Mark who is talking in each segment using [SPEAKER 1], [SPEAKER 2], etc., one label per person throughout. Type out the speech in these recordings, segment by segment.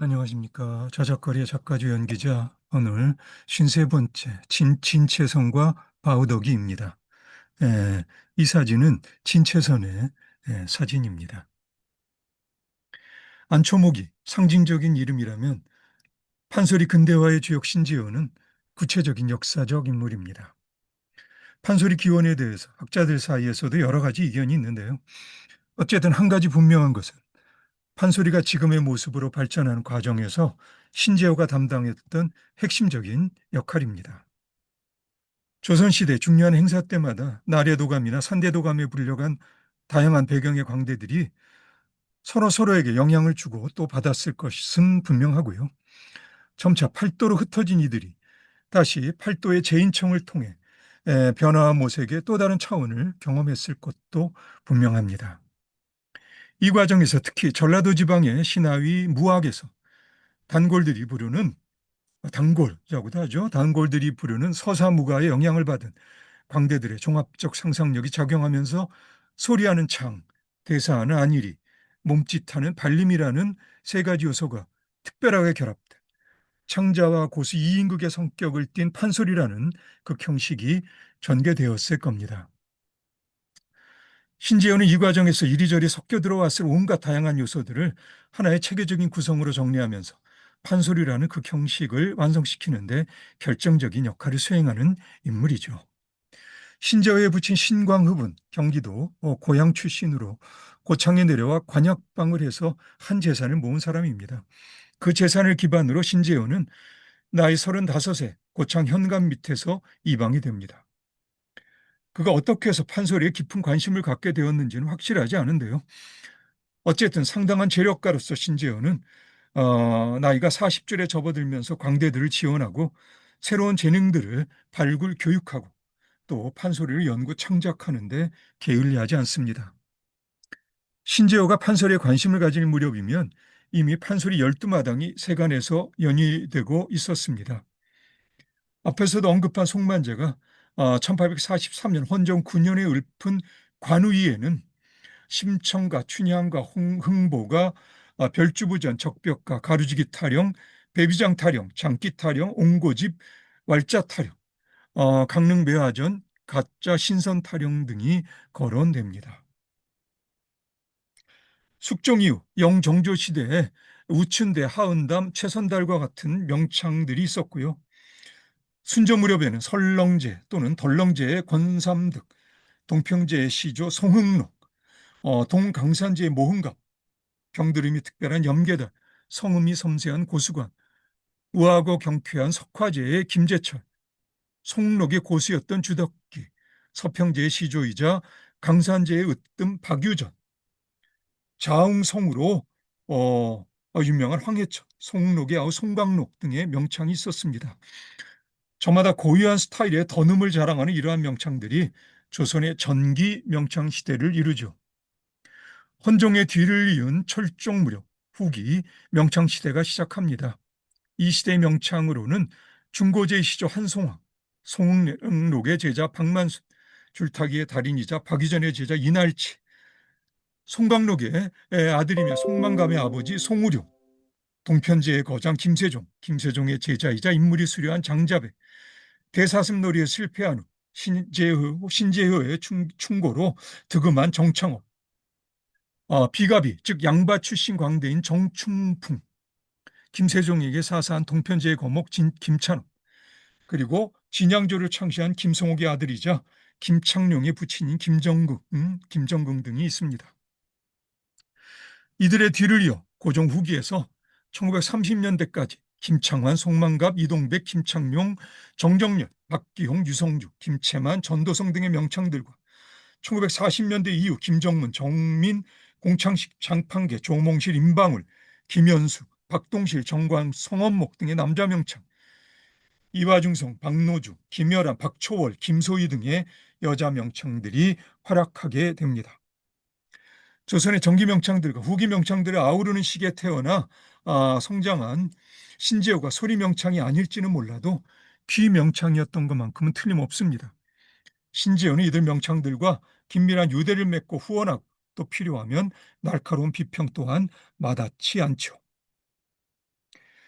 [SPEAKER 1] 안녕하십니까. 저작거리의 작가주 연기자 오늘 53번째 진채선과 바우더기입니다. 이 사진은 진채선의 사진입니다. 안초목이 상징적인 이름이라면 판소리 근대화의 주역 신지어는 구체적인 역사적 인물입니다. 판소리 기원에 대해서 학자들 사이에서도 여러 가지 의견이 있는데요. 어쨌든 한 가지 분명한 것은 판소리가 지금의 모습으로 발전하는 과정에서 신재호가 담당했던 핵심적인 역할입니다. 조선시대 중요한 행사 때마다 나래도감이나 산대도감에 불려간 다양한 배경의 광대들이 서로에게 영향을 주고 또 받았을 것은 분명하고요. 점차 팔도로 흩어진 이들이 다시 팔도의 재인청을 통해 변화와 모색의 또 다른 차원을 경험했을 것도 분명합니다. 이 과정에서 특히 전라도 지방의 신하위 무학에서 단골들이 부르는 단골이라고도 하죠. 단골들이 부르는 서사무가의 영향을 받은 광대들의 종합적 상상력이 작용하면서 소리하는 창, 대사하는 안일이, 몸짓하는 발림이라는 세 가지 요소가 특별하게 결합돼 창자와 고수 이인극의 성격을 띤 판소리라는 그 형식이 전개되었을 겁니다. 신지어는 이 과정에서 이리저리 섞여 들어왔을 온갖 다양한 요소들을 하나의 체계적인 구성으로 정리하면서 판소리라는 그 형식을 완성시키는데 결정적인 역할을 수행하는 인물이죠. 신지어에 붙인 신광흡은 경기도 고향 출신으로 고창에 내려와 관약방을 해서 한 재산을 모은 사람입니다. 그 재산을 기반으로 신지어는 나이 35세 고창 현관 밑에서 입양이 됩니다. 그가 어떻게 해서 판소리에 깊은 관심을 갖게 되었는지는 확실하지 않은데요. 어쨌든 상당한 재력가로서 신재현은 나이가 40줄에 접어들면서 광대들을 지원하고 새로운 재능들을 발굴 교육하고 또 판소리를 연구 창작하는 데 게을리하지 않습니다. 신재호가 판소리에 관심을 가질 무렵이면 이미 판소리 12마당이 세간에서 연위되고 있었습니다. 앞에서도 언급한 송만제가 1843년 헌정 9년에 읊은 관우이에는 심청가, 춘향가, 흥보가 별주부전, 적벽가, 가루지기 타령, 배비장 타령, 장기 타령, 옹고집, 왈자 타령, 강릉매화전, 가짜 신선 타령 등이 거론됩니다. 숙종 이후 영정조 시대에 우춘대, 하은담, 최선달과 같은 명창들이 있었고요. 순조 무렵에는 설렁제 또는 덜렁제의 권삼득, 동평제의 시조 송흥록, 동강산제의 모흥갑, 경드름이 특별한 염계달, 성음이 섬세한 고수관, 우아하고 경쾌한 석화제의 김재철, 송록의 고수였던 주덕기, 서평제의 시조이자 강산제의 으뜸 박유전, 자웅성으로 유명한 황해천, 송록의 아우 송광록 등의 명창이 있었습니다. 저마다 고유한 스타일의 던음을 자랑하는 이러한 명창들이 조선의 전기 명창 시대를 이루죠. 헌종의 뒤를 이은 철종 무렵 후기 명창 시대가 시작합니다. 이 시대의 명창으로는 중고제의 시조 한송황, 송록의 제자 박만순, 줄타기의 달인이자 박유전의 제자 이날치, 송광록의 아들이며 송만감의 아버지 송우룡, 동편제의 거장 김세종, 김세종의 제자이자 인물이 수려한 장자배, 대사슴놀이에 실패한 후 신재효의 충고로 득음한 정창업, 비가비 즉 양바 출신 광대인 정충풍, 김세종에게 사사한 동편제의 거목 김찬업, 그리고 진양조를 창시한 김성옥의 아들이자 김창룡의 부친인 김정궁 등이 있습니다. 이들의 뒤를 이어 고종 후기에서 1930년대까지 김창환, 송만갑, 이동백, 김창룡, 정정렬, 박기홍, 유성주, 김채만, 전도성 등의 명창들과 1940년대 이후 김정문, 정민, 공창식, 장판계, 조몽실, 임방울, 김현수, 박동실, 정광, 성원목 등의 남자 명창, 이화중성, 박노주, 김열한, 박초월, 김소희 등의 여자 명창들이 활약하게 됩니다. 조선의 전기 명창들과 후기 명창들을 아우르는 시기에 태어나 성장한 신재호가 소리 명창이 아닐지는 몰라도 귀 명창이었던 것만큼은 틀림없습니다. 신재호는 이들 명창들과 긴밀한 유대를 맺고 후원하고 또 필요하면 날카로운 비평 또한 마다치 않죠.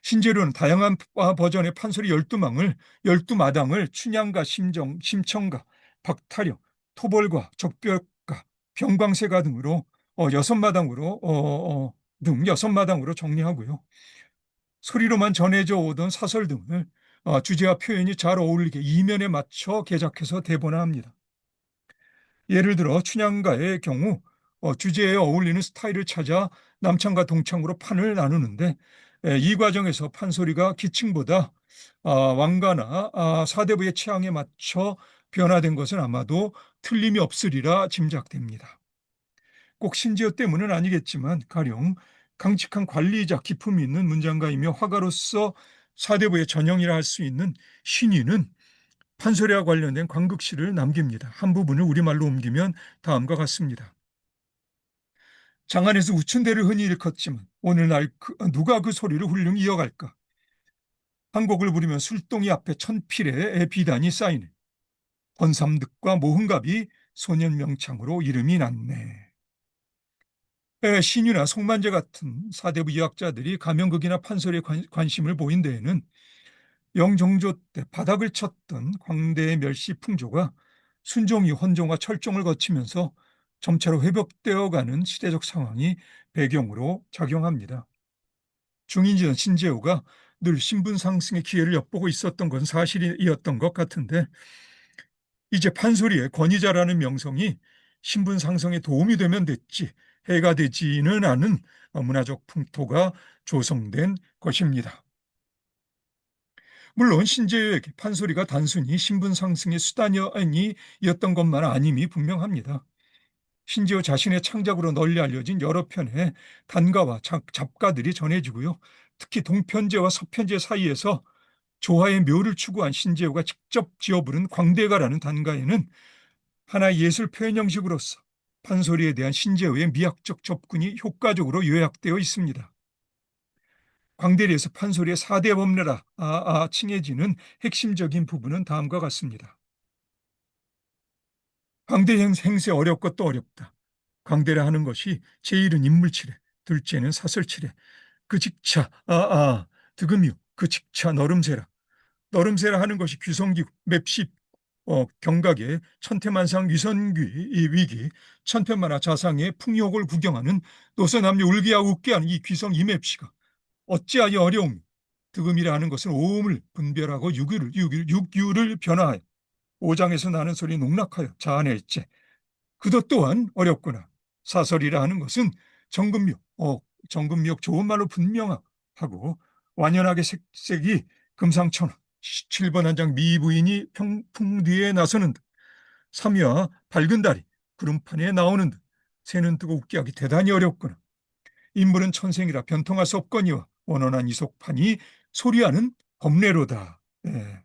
[SPEAKER 1] 신재료는 다양한 버전의 판소리 12망을 12마당을 춘향가, 심청가, 박타령, 토벌가, 적벽가, 병광세가 등으로 6마당으로 등 6마당으로 정리하고요. 소리로만 전해져 오던 사설 등을 주제와 표현이 잘 어울리게 이면에 맞춰 개작해서 대본화합니다. 예를 들어 춘향가의 경우 주제에 어울리는 스타일을 찾아 남창과 동창으로 판을 나누는데 이 과정에서 판소리가 기층보다 왕가나 사대부의 취향에 맞춰 변화된 것은 아마도 틀림이 없으리라 짐작됩니다. 꼭 신지어 때문은 아니겠지만 가령 강직한 관리이자 기품이 있는 문장가이며 화가로서 사대부의 전형이라 할 수 있는 신인은 판소리와 관련된 관극시를 남깁니다. 한 부분을 우리말로 옮기면 다음과 같습니다. 장안에서 우춘대를 흔히 일컫지만 오늘날 누가 그 소리를 훌륭히 이어갈까? 한 곡을 부르면 술동이 앞에 천필의 비단이 쌓이네. 권삼득과 모흥갑이 소년명창으로 이름이 났네. 신유나 송만재 같은 사대부 유학자들이 가명극이나 판소리에 관심을 보인 데에는 영종조 때 바닥을 쳤던 광대의 멸시 풍조가 순종이 헌종과 철종을 거치면서 점차로 회복되어가는 시대적 상황이 배경으로 작용합니다. 중인지는 신재호가 늘 신분 상승의 기회를 엿보고 있었던 건 사실이었던 것 같은데 이제 판소리의 권위자라는 명성이 신분 상승에 도움이 되면 됐지 해가 되지는 않은 문화적 풍토가 조성된 것입니다. 물론 신재호에게 판소리가 단순히 신분 상승의 수단이었던 것만 아님이 분명합니다. 신재호 자신의 창작으로 널리 알려진 여러 편의 단가와 잡가들이 전해지고요. 특히 동편제와 서편제 사이에서 조화의 묘를 추구한 신재호가 직접 지어 부른 광대가라는 단가에는 하나의 예술 표현 형식으로서 판소리에 대한 신재호의 미학적 접근이 효과적으로 요약되어 있습니다. 광대리에서 판소리의 4대 법례라 칭해지는 핵심적인 부분은 다음과 같습니다. 광대 행세 어렵고 또 어렵다. 광대라 하는 것이 제1은 인물치레, 둘째는 사설치레, 그 직차, 득음유, 그 직차 너름세라. 너름세라 하는 것이 귀성기구, 맵십, 경각의 천태만상 위선귀 위기, 천편만화 자상의 풍욕을 구경하는 노선남녀 울기하고 웃게하는 이 귀성 이맵시가 어찌하여 어려움, 득음이라 하는 것은 오음을 분별하고 육유를 변화하여 오장에서 나는 소리 농락하여 자아낼지 그도 또한 어렵구나. 사설이라 하는 것은 정금력, 정금력 좋은 말로 분명하고 완연하게 색색이 금상천하 7번 한 장 미부인이 평풍 뒤에 나서는 듯 삼위와 밝은 달이 구름판에 나오는 듯 새는 뜨고 웃게 하기 대단히 어렵구나. 인물은 천생이라 변통할 수 없거니와 원원한 이속판이 소리하는 법례로다. 예.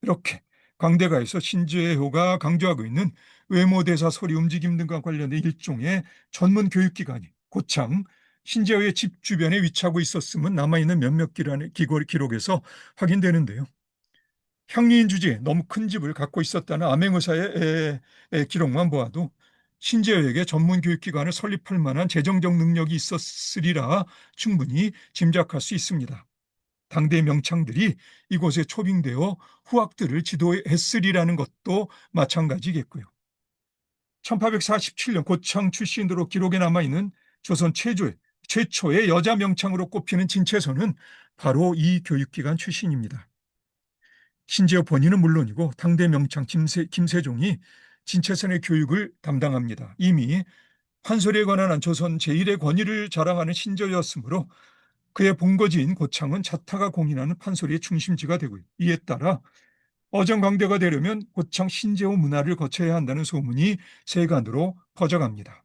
[SPEAKER 1] 이렇게 광대가에서 신재호가 강조하고 있는 외모대사 소리 움직임 등과 관련된 일종의 전문 교육기관이 고창 신재호의 집 주변에 위치하고 있었음은 남아있는 몇몇 기록에서 확인되는데요. 향리인 주지에 너무 큰 집을 갖고 있었다는 암행의사의 기록만 보아도 신재호에게 전문 교육기관을 설립할 만한 재정적 능력이 있었으리라 충분히 짐작할 수 있습니다. 당대 명창들이 이곳에 초빙되어 후학들을 지도했으리라는 것도 마찬가지겠고요. 1847년 고창 출신으로 기록에 남아있는 조선 최초의 여자 명창으로 꼽히는 진채선은 바로 이 교육기관 출신입니다. 신재호 본인은 물론이고 당대 명창 김세종이 진채선의 교육을 담당합니다. 이미 판소리에 관한 조선 제1의 권위를 자랑하는 신조였으므로 그의 본거지인 고창은 자타가 공인하는 판소리의 중심지가 되고요. 이에 따라 어정광대가 되려면 고창 신재호 문화를 거쳐야 한다는 소문이 세간으로 퍼져갑니다.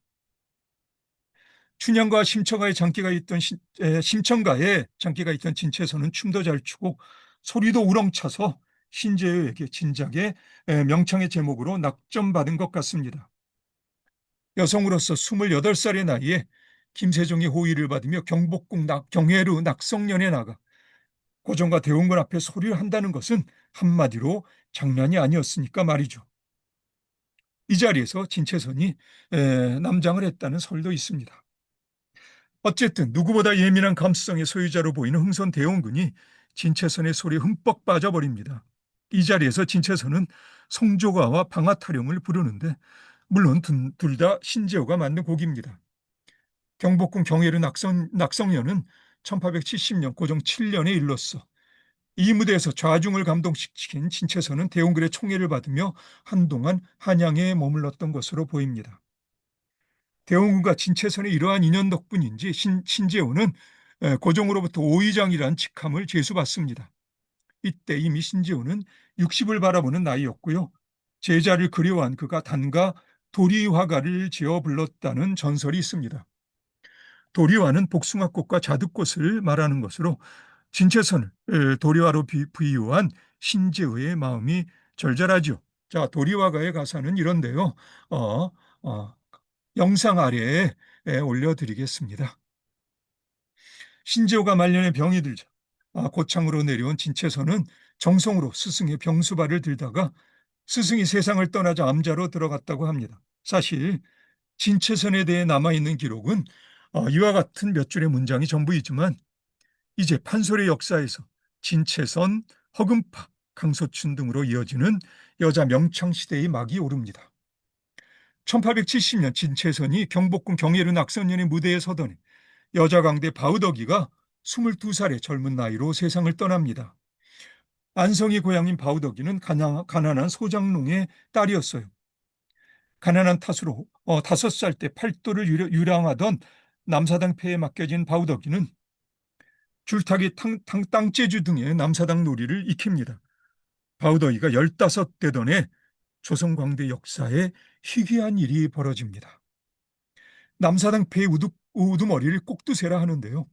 [SPEAKER 1] 춘향과 심청가의 장기가 있던 심청가에 장기가 있던 진채선은 춤도 잘 추고 소리도 우렁차서 신재호에게 진작에 명창의 제목으로 낙점받은 것 같습니다. 여성으로서 28살의 나이에 김세종의 호의를 받으며 경복궁 경회루 낙성년에 나가 고종과 대원군 앞에 소리를 한다는 것은 한마디로 장난이 아니었으니까 말이죠. 이 자리에서 진채선이 남장을 했다는 설도 있습니다. 어쨌든 누구보다 예민한 감수성의 소유자로 보이는 흥선 대원군이 진채선의 소리에 흠뻑 빠져버립니다. 이 자리에서 진채선은 송조가와 방아타령을 부르는데 물론 둘 다 신재호가 만든 곡입니다. 경복궁 경혜르 낙성연은 1870년 고종 7년에 일렀어. 이 무대에서 좌중을 감동시킨 진채선은 대원군의 총애를 받으며 한동안 한양에 머물렀던 것으로 보입니다. 대원군과 진채선의 이러한 인연 덕분인지 신재호는 고종으로부터 오의장이라는 직함을 제수받습니다. 이때 이미 신재호는 60을 바라보는 나이였고요. 제자를 그리워한 그가 단가 도리화가를 지어 불렀다는 전설이 있습니다. 도리화는 복숭아꽃과 자두꽃을 말하는 것으로 진채선을 도리화로 비유한 신재호의 마음이 절절하죠. 자, 도리화가의 가사는 이런데요. 어, 어, 영상 아래에 올려드리겠습니다. 신재호가 말년에 병이 들자 고창으로 내려온 진채선은 정성으로 스승의 병수발을 들다가 스승이 세상을 떠나자 암자로 들어갔다고 합니다. 사실 진채선에 대해 남아있는 기록은 이와 같은 몇 줄의 문장이 전부이지만 이제 판소리 역사에서 진채선, 허금파, 강소춘 등으로 이어지는 여자 명창시대의 막이 오릅니다. 1870년 진채선이 경복궁 경혜르 낙선년의 무대에 서더니 여자 강대 바우덕이가 22살의 젊은 나이로 세상을 떠납니다. 안성이 고향인 바우덕이는 가난한 소장농의 딸이었어요. 가난한 탓으로 5살 때 팔도를 유랑하던 남사당 폐에 맡겨진 바우덕이는 줄타기 땅재주 등의 남사당 놀이를 익힙니다. 바우덕이가 15되던 해 조선광대 역사에 희귀한 일이 벌어집니다. 남사당 폐의 우두머리를 꼭두새라 하는데요.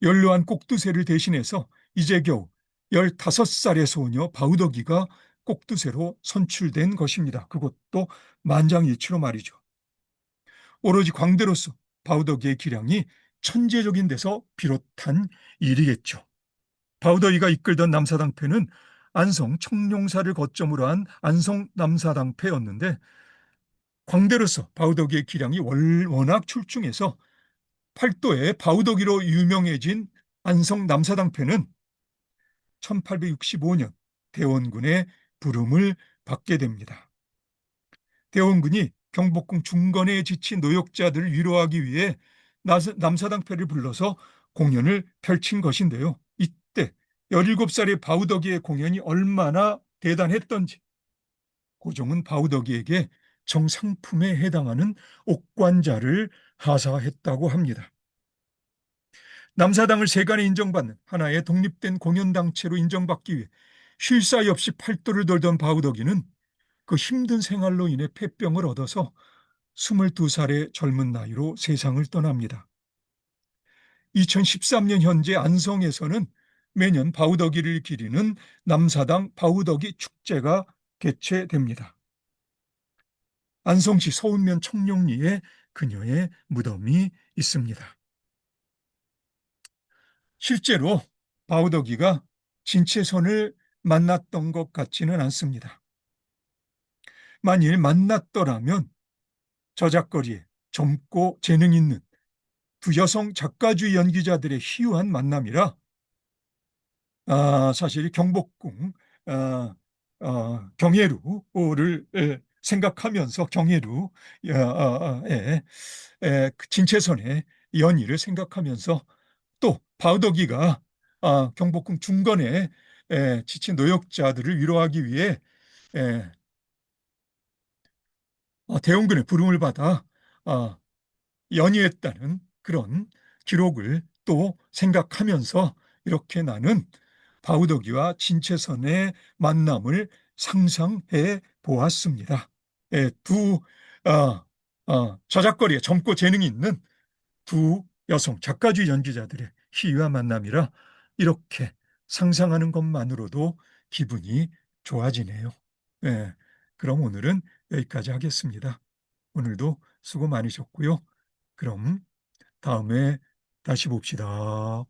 [SPEAKER 1] 연로한 꼭두새를 대신해서 이제 겨우 15살의 소녀 바우덕이가 꼭두새로 선출된 것입니다. 그것도 만장일치로 말이죠. 오로지 광대로서 바우덕이의 기량이 천재적인 데서 비롯한 일이겠죠. 바우덕이가 이끌던 남사당패는 안성 청룡사를 거점으로 한 안성 남사당패였는데 광대로서 바우덕이의 기량이 워낙 출중해서 팔도의 바우덕이로 유명해진 안성 남사당패는 1865년 대원군의 부름을 받게 됩니다. 대원군이 경복궁 중건에 지친 노역자들을 위로하기 위해 남사당패를 불러서 공연을 펼친 것인데요. 이때 17살의 바우덕이의 공연이 얼마나 대단했던지 고종은 바우덕이에게 정상품에 해당하는 옥관자를 하사했다고 합니다. 남사당을 세간에 인정받는 하나의 독립된 공연단체로 인정받기 위해 쉴 사이 없이 팔도를 돌던 바우덕이는 그 힘든 생활로 인해 폐병을 얻어서 22살의 젊은 나이로 세상을 떠납니다. 2013년 현재 안성에서는 매년 바우덕이를 기리는 남사당 바우덕이 축제가 개최됩니다. 안성시 서운면 청룡리에 그녀의 무덤이 있습니다. 실제로 바우덕이가 진채선을 만났던 것 같지는 않습니다. 만일 만났더라면 저작거리에 젊고 재능 있는 두 여성 작가주의 연기자들의 희유한 만남이라 사실 경복궁 경혜루를 생각하면서 경혜루 진채선의 연희를 생각하면서 또 바우덕이가 경복궁 중건에 지친 노역자들을 위로하기 위해 대원군의 부름을 받아 연희했다는 그런 기록을 또 생각하면서 이렇게 나는 바우덕이와 진채선의 만남을 상상해 보았습니다. 두 저작거리에 젊고 재능이 있는 두 여성 작가주의 연기자들의 희유한 만남이라 이렇게 상상하는 것만으로도 기분이 좋아지네요. 예, 그럼 오늘은 여기까지 하겠습니다. 오늘도 수고 많으셨고요. 그럼 다음에 다시 봅시다.